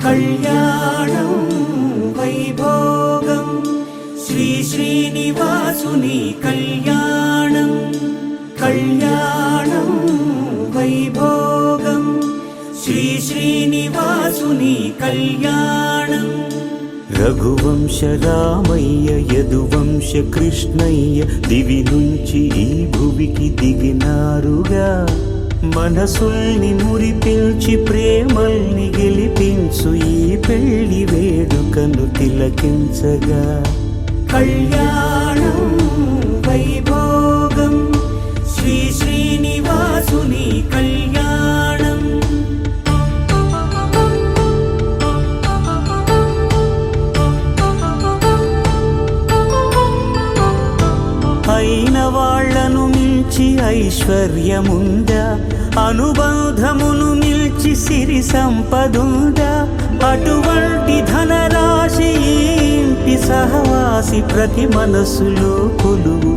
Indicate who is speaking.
Speaker 1: కళ్యాణం వైభోగం శ్రీ శ్రీనివాసుని కళ్యాణం కళ్యాణం వైభోగం శ్రీ శ్రీనివాసుని కళ్యాణం రఘువంశ రామయ్య యదువంశ కృష్ణయ్య దివి నుంచి ఈ భువికి దిగినారుగా మనసుల్ని మురిపించి ప్రేమల్ని గెలిపించు ఈ పెళ్లి వేడుకను తిలకించగా కళ్యాణం వైభోగం శ్రీ శ్రీనివాసుని కళ్యాణం అయిన వాళ్లను మించి ఐశ్వర్యముందా అనుబంధమును మిల్చి సిరి సంపదుందా అటువంటి ధనరాశి ఇంటి సహవాసి ప్రతి మనసులో కొలువు